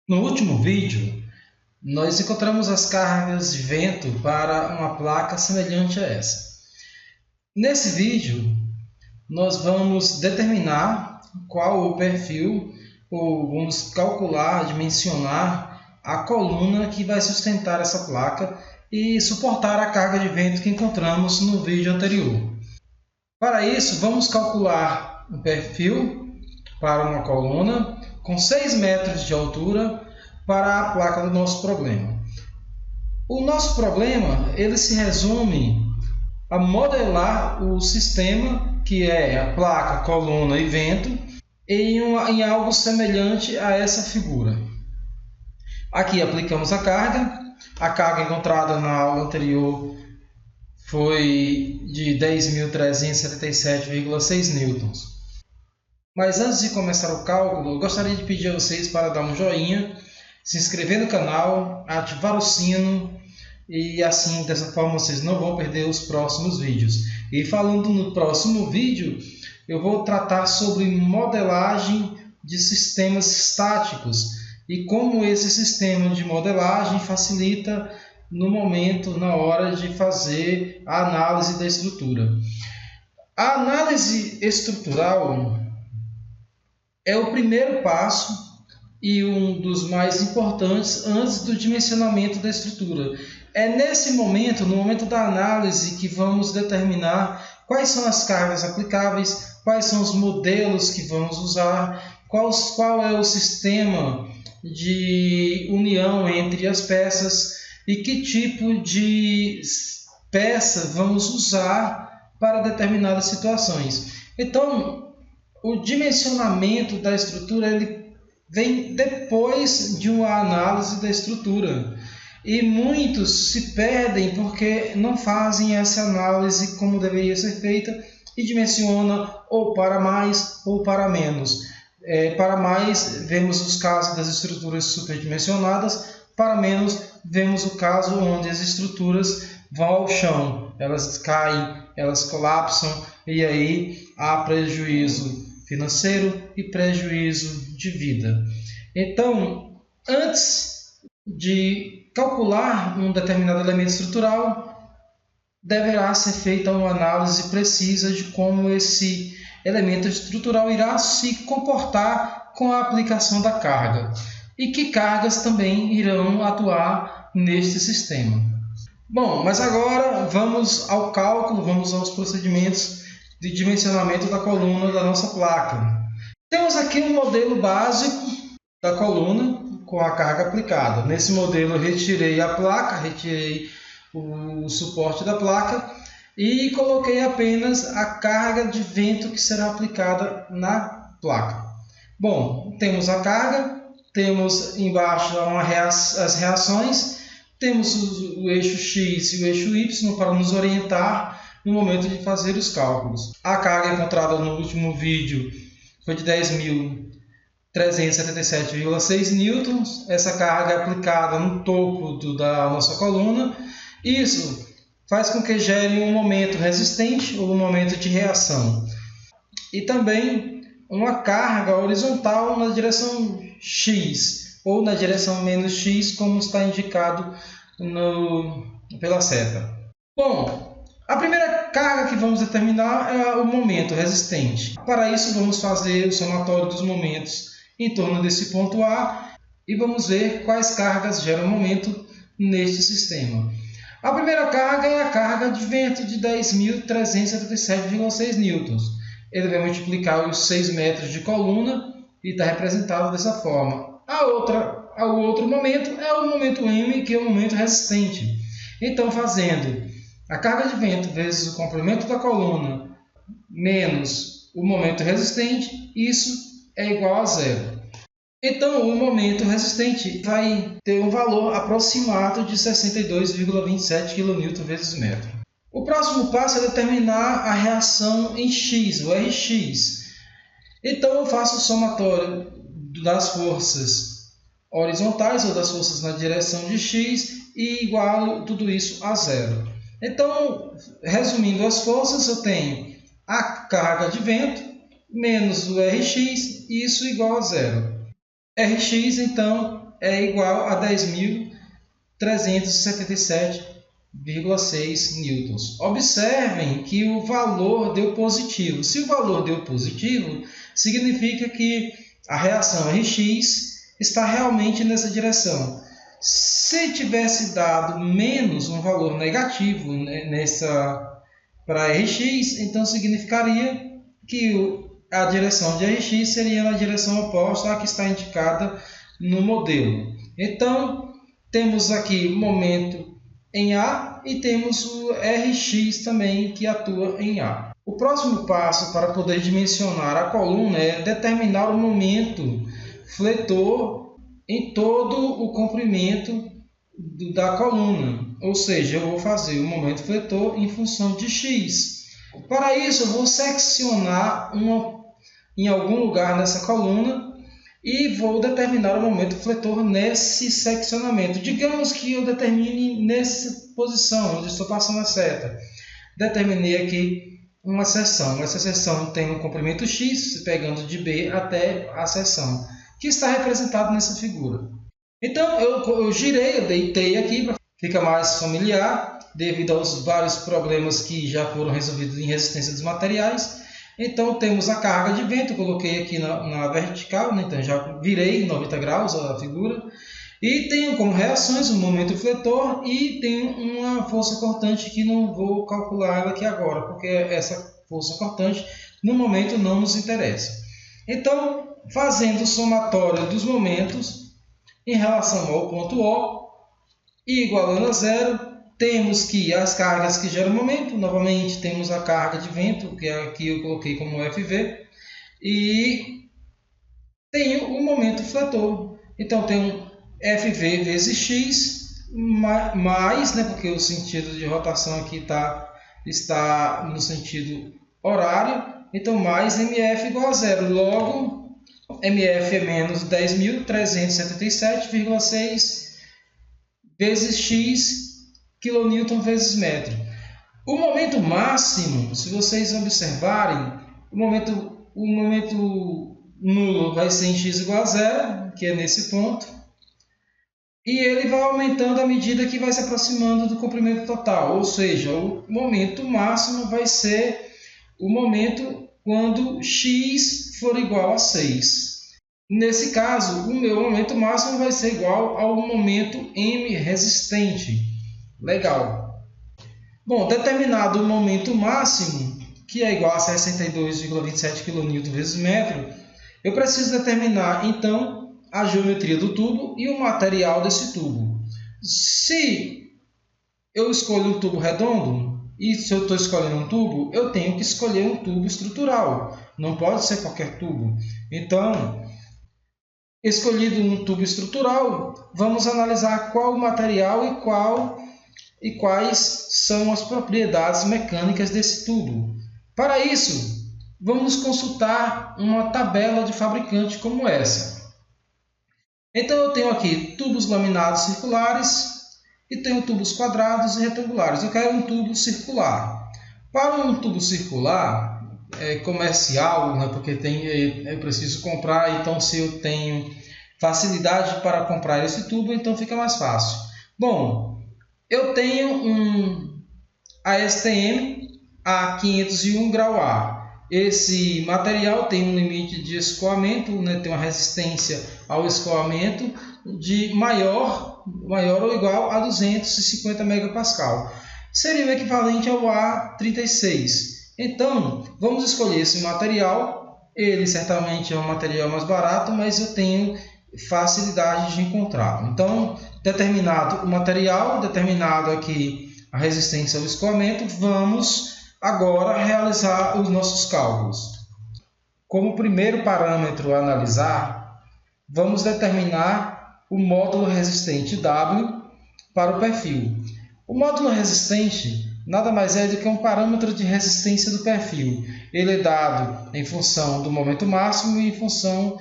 No último vídeo, nós encontramos as cargas de vento para uma placa semelhante a essa. Nesse vídeo, nós vamos determinar qual o perfil, ou vamos calcular, dimensionar a coluna que vai sustentar essa placa e suportar a carga de vento que encontramos no vídeo anterior. Para isso, vamos calcular um perfil para uma coluna com 6 metros de altura para a placa do nosso problema. O nosso problema ele se resume a modelar o sistema, que é a placa, coluna e vento, em algo semelhante a essa figura. Aqui aplicamos a carga encontrada na aula anterior foi de 10.377,6 newtons. Mas antes de começar o cálculo, eu gostaria de pedir a vocês para dar um joinha, se inscrever no canal, ativar o sino e assim, dessa forma, vocês não vão perder os próximos vídeos. E falando no próximo vídeo, eu vou tratar sobre modelagem de sistemas estáticos e como esse sistema de modelagem facilita no momento, na hora de fazer a análise da estrutura. A análise estrutural é o primeiro passo e um dos mais importantes antes do dimensionamento da estrutura. É nesse momento, no momento da análise, que vamos determinar quais são as cargas aplicáveis, quais são os modelos que vamos usar, qual é o sistema de união entre as peças e que tipo de peça vamos usar para determinadas situações. Então, o dimensionamento da estrutura ele vem depois de uma análise da estrutura. E muitos se perdem porque não fazem essa análise como deveria ser feita e dimensiona ou para mais ou para menos. Para mais, vemos os casos das estruturas superdimensionadas, para menos, vemos o caso onde as estruturas vão ao chão, elas caem, elas colapsam e aí há prejuízo financeiro e prejuízo de vida. Então, antes de calcular um determinado elemento estrutural, deverá ser feita uma análise precisa de como esse elemento estrutural irá se comportar com a aplicação da carga e que cargas também irão atuar neste sistema. Bom, mas agora vamos ao cálculo, vamos aos procedimentos de dimensionamento da coluna da nossa placa. Temos aqui um modelo básico da coluna com a carga aplicada. Nesse modelo eu retirei a placa, retirei o suporte da placa e coloquei apenas a carga de vento que será aplicada na placa. Bom, temos a carga, temos embaixo as reações, temos o eixo X e o eixo Y para nos orientar no momento de fazer os cálculos. A carga encontrada no último vídeo foi de 10.377,6 newtons. Essa carga é aplicada no topo da nossa coluna. Isso faz com que gere um momento resistente ou um momento de reação. E também uma carga horizontal na direção X ou na direção menos X, como está indicado pela seta. Bom, a primeira carga que vamos determinar é o momento resistente. Para isso, vamos fazer o somatório dos momentos em torno desse ponto A e vamos ver quais cargas geram momento neste sistema. A primeira carga é a carga de vento de 10.377,6 newtons. Ele vai multiplicar os 6 metros de coluna e está representado dessa forma. O outro momento é o momento M, que é o momento resistente. Então, fazendo a carga de vento vezes o comprimento da coluna menos o momento resistente, isso é igual a zero. Então, o momento resistente vai ter um valor aproximado de 62,27 kN vezes metro. O próximo passo é determinar a reação em X, o Rx. Então, eu faço o somatório das forças horizontais ou das forças na direção de X e igualo tudo isso a zero. Então, resumindo as forças, eu tenho a carga de vento menos o Rx, isso igual a zero. Rx, então, é igual a 10.377,6 newtons. Observem que o valor deu positivo. Se o valor deu positivo, significa que a reação Rx está realmente nessa direção. Se tivesse dado menos um valor negativo para Rx, então significaria que a direção de Rx seria na direção oposta à que está indicada no modelo. Então, temos aqui o momento em A e temos o Rx também que atua em A. O próximo passo para poder dimensionar a coluna é determinar o momento fletor em todo o comprimento da coluna. Ou seja, eu vou fazer o momento fletor em função de x. Para isso, eu vou seccionar em algum lugar nessa coluna e vou determinar o momento fletor nesse seccionamento. Digamos que eu determine nessa posição, onde estou passando a seta. Determinei aqui uma seção. Essa seção tem um comprimento x, pegando de B até a seção, que está representado nessa figura. Então, eu girei, eu deitei aqui, para ficar mais familiar, devido aos vários problemas que já foram resolvidos em resistência dos materiais. Então, temos a carga de vento, eu coloquei aqui na vertical, né? Então já virei 90 graus a figura. E tenho como reações um momento fletor e tenho uma força cortante que não vou calcular ela aqui agora, porque essa força cortante no momento não nos interessa. Então, fazendo o somatório dos momentos em relação ao ponto O e igualando a zero, temos que as cargas que geram momento, novamente temos a carga de vento, que aqui eu coloquei como FV, e tenho o momento fletor. Então, tenho FV vezes x, mais, né, porque o sentido de rotação aqui está no sentido horário, então mais MF igual a zero. Logo, MF é menos 10.377,6 vezes x kN vezes metro. O momento máximo, se vocês observarem, o momento nulo vai ser em x igual a zero, que é nesse ponto, e ele vai aumentando à medida que vai se aproximando do comprimento total, ou seja, o momento máximo vai ser o momento quando x for igual a 6. Nesse caso, o meu momento máximo vai ser igual ao momento m resistente. Legal. Bom, determinado o momento máximo, que é igual a 62,27 kN vezes metro, eu preciso determinar, então, a geometria do tubo e o material desse tubo. Se eu escolho um tubo redondo, e se eu estou escolhendo um tubo, eu tenho que escolher um tubo estrutural. Não pode ser qualquer tubo. Então, escolhido um tubo estrutural, vamos analisar qual o material e quais são as propriedades mecânicas desse tubo. Para isso, vamos consultar uma tabela de fabricante como essa. Então, eu tenho aqui tubos laminados circulares e tenho tubos quadrados e retangulares. Eu quero um tubo circular. Para um tubo circular comercial, né, porque eu preciso comprar, então se eu tenho facilidade para comprar esse tubo, então fica mais fácil. Bom, eu tenho um ASTM A501 grau A. Esse material tem um limite de escoamento, né, tem uma resistência ao escoamento de maior ou igual a 250 MPa. Seria o equivalente ao A36. Então, vamos escolher esse material. Ele certamente é um material mais barato, mas eu tenho facilidade de encontrá-lo. Então, determinado o material, determinado aqui a resistência ao escoamento, vamos agora realizar os nossos cálculos. Como primeiro parâmetro a analisar, vamos determinar o módulo resistente W para o perfil. O módulo resistente nada mais é do que um parâmetro de resistência do perfil. Ele é dado em função do momento máximo e em função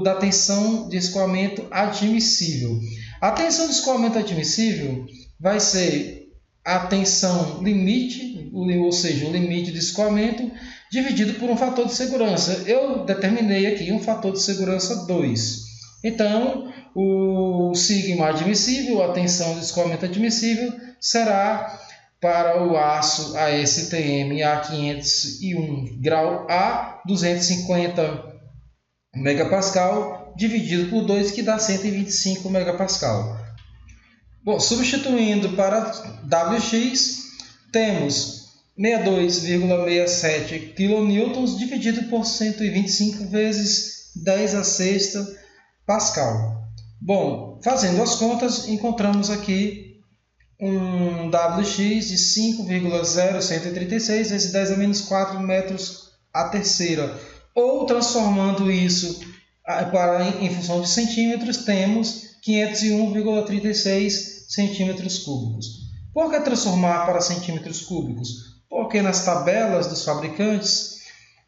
da tensão de escoamento admissível. A tensão de escoamento admissível vai ser a tensão limite, ou seja, o limite de escoamento, dividido por um fator de segurança. Eu determinei aqui um fator de segurança 2. Então, o sigma admissível, a tensão de escoamento admissível, será para o aço ASTM A501 grau A, 250 megapascal, dividido por 2, que dá 125 megapascal. Bom, substituindo para Wx, temos 62,67 kN dividido por 125 vezes 10 a sexta pascal. Bom, fazendo as contas, encontramos aqui um Wx de 5,0136 vezes 10 a menos 4 metros a terceira. Ou transformando isso em função de centímetros, temos 501,36 centímetros cúbicos. Por que transformar para centímetros cúbicos? Porque nas tabelas dos fabricantes,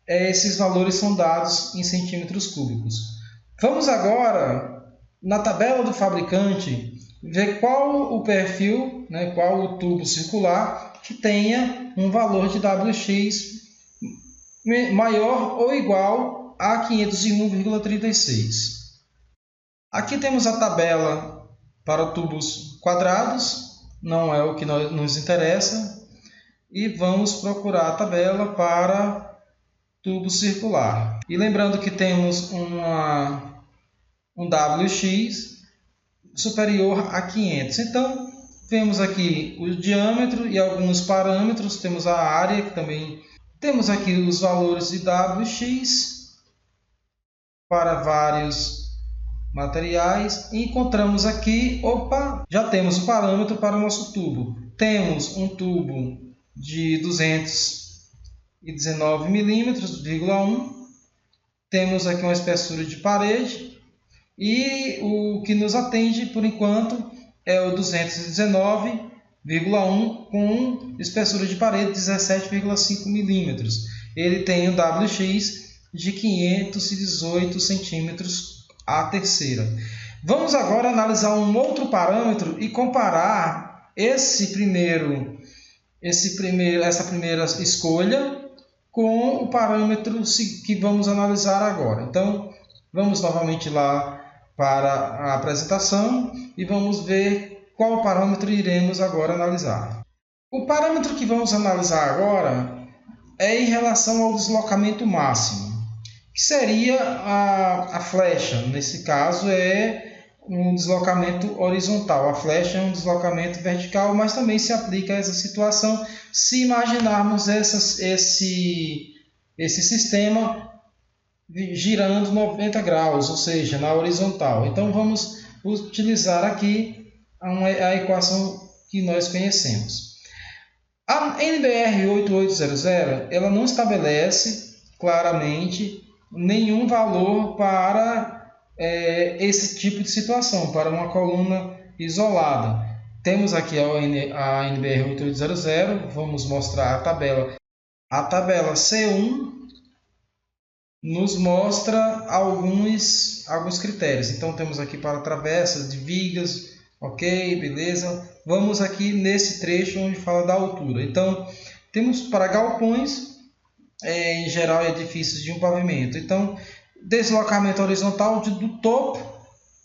esses valores são dados em centímetros cúbicos. Vamos agora, na tabela do fabricante, ver qual o perfil, qual o tubo circular que tenha um valor de Wx maior ou igual a 501,36. Aqui temos a tabela para tubos quadrados, não é o que nos interessa, e vamos procurar a tabela para tubo circular. E lembrando que temos um Wx superior a 500. Então, vemos aqui o diâmetro e alguns parâmetros, temos a área, que também temos aqui os valores de Wx para vários materiais. E encontramos aqui, já temos o parâmetro para o nosso tubo. Temos um tubo de 219 milímetros, 1. Temos aqui uma espessura de parede. E o que nos atende, por enquanto, é o 219,1 com espessura de parede 17,5 milímetros. Ele tem um Wx de 518 centímetros a terceira. Vamos agora analisar um outro parâmetro e comparar essa primeira escolha com o parâmetro que vamos analisar agora. Então, vamos novamente lá para a apresentação e vamos ver qual parâmetro iremos agora analisar. O parâmetro que vamos analisar agora é em relação ao deslocamento máximo, que seria a flecha. Nesse caso é um deslocamento horizontal. A flecha é um deslocamento vertical, mas também se aplica a essa situação se imaginarmos esse sistema girando 90 graus, ou seja, na horizontal. Então vamos utilizar aqui a equação que nós conhecemos. A NBR 8800 ela não estabelece claramente nenhum valor para esse tipo de situação, para uma coluna isolada. Temos aqui a NBR 8800, vamos mostrar a tabela. A tabela C1 nos mostra alguns critérios. Então temos aqui para travessas de vigas, ok, beleza. Vamos aqui nesse trecho onde fala da altura. Então temos para galpões, em geral edifícios de um pavimento. Então deslocamento horizontal do topo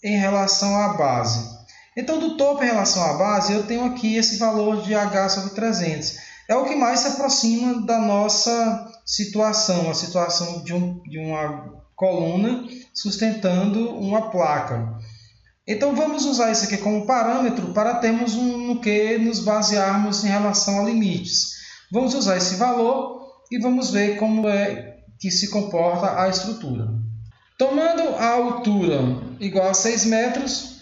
em relação à base. Então do topo em relação à base eu tenho aqui esse valor de H sobre 300. É o que mais se aproxima da nossa situação, a situação de uma coluna sustentando uma placa. Então vamos usar isso aqui como parâmetro para termos no que nos basearmos em relação a limites. Vamos usar esse valor e vamos ver como é que se comporta a estrutura. Tomando a altura igual a 6 metros,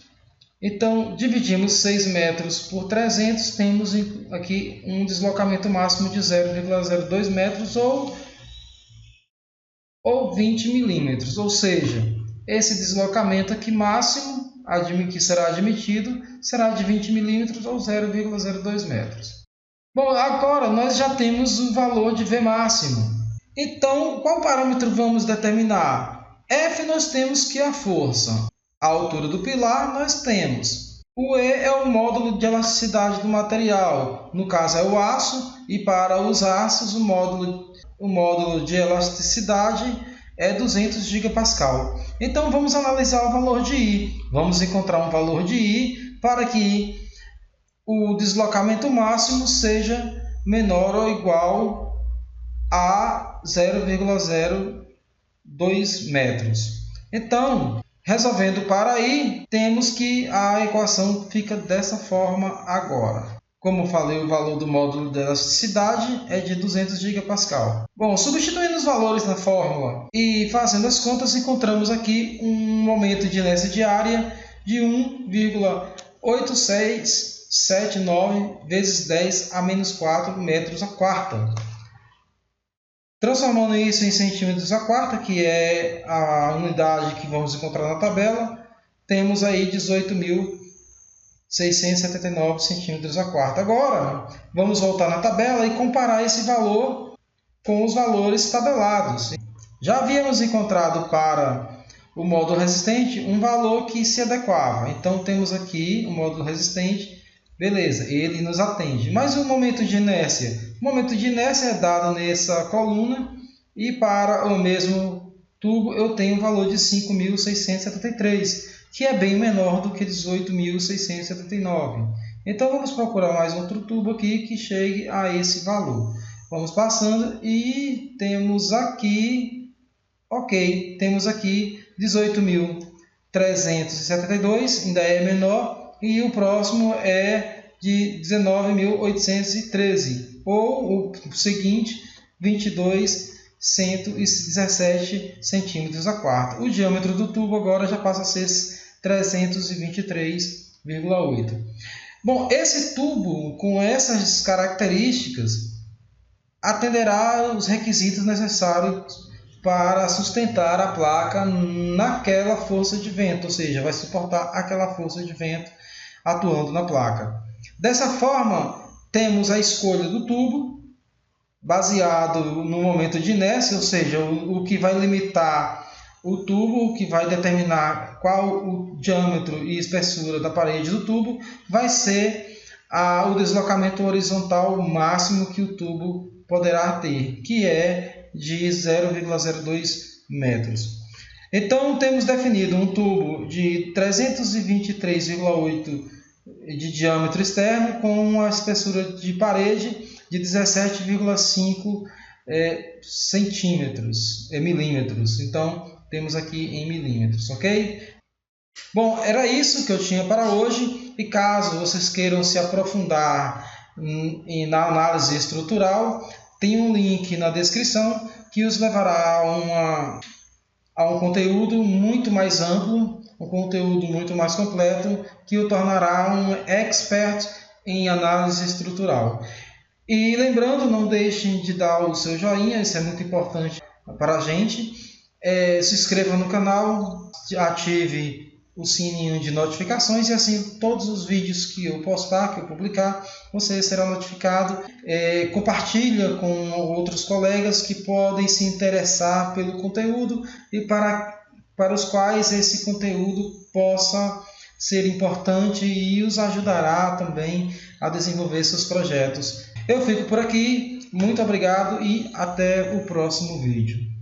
então dividimos 6 metros por 300, temos aqui um deslocamento máximo de 0,02 metros ou 20 milímetros. Ou seja, esse deslocamento aqui máximo que será admitido será de 20 milímetros ou 0,02 metros. Bom, agora nós já temos o valor de V máximo. Então, qual parâmetro vamos determinar? F nós temos que a força. A altura do pilar nós temos. O E é o módulo de elasticidade do material. No caso é o aço, e para os aços o módulo de elasticidade é 200 gigapascal. Então vamos analisar o valor de I. Vamos encontrar um valor de I para que o deslocamento máximo seja menor ou igual a 0,02 metros. Então, resolvendo para I, temos que a equação fica dessa forma agora. Como falei, o valor do módulo de elasticidade é de 200 gigapascal. Bom, substituindo os valores na fórmula e fazendo as contas, encontramos aqui um momento de inércia diária de 1,8679 vezes 10 a menos 4 metros a quarta. Transformando isso em centímetros a quarta, que é a unidade que vamos encontrar na tabela, temos aí 18.679 centímetros a quarta. Agora, vamos voltar na tabela e comparar esse valor com os valores tabelados. Já havíamos encontrado para o módulo resistente um valor que se adequava. Então, temos aqui o módulo resistente. Beleza, ele nos atende. Mas o momento de inércia? O momento de inércia é dado nessa coluna e para o mesmo tubo eu tenho um valor de 5.673, que é bem menor do que 18.679. Então vamos procurar mais outro tubo aqui que chegue a esse valor. Vamos passando e temos aqui, ok, temos aqui 18.372, ainda é menor. E o próximo é de 19.813, ou o seguinte, 22.117 centímetros a quarta. O diâmetro do tubo agora já passa a ser 323,8. Bom, esse tubo com essas características atenderá aos requisitos necessários para sustentar a placa naquela força de vento, ou seja, vai suportar aquela força de vento atuando na placa. Dessa forma, temos a escolha do tubo, baseado no momento de inércia, ou seja, o que vai limitar o tubo, o que vai determinar qual o diâmetro e espessura da parede do tubo, vai ser o deslocamento horizontal máximo que o tubo poderá ter, que é de 0,02 metros. Então, temos definido um tubo de 323,8 de diâmetro externo com uma espessura de parede de 17,5 milímetros. Então, temos aqui em milímetros, ok? Bom, era isso que eu tinha para hoje. E caso vocês queiram se aprofundar na análise estrutural, tem um link na descrição que os levará a um conteúdo muito mais amplo, um conteúdo muito mais completo, que o tornará um expert em análise estrutural. E lembrando, não deixem de dar o seu joinha, isso é muito importante para a gente. Se inscreva no canal, ative o sininho de notificações e assim todos os vídeos que eu postar, que eu publicar, você será notificado. Compartilha com outros colegas que podem se interessar pelo conteúdo e para os quais esse conteúdo possa ser importante e os ajudará também a desenvolver seus projetos. Eu fico por aqui, muito obrigado e até o próximo vídeo.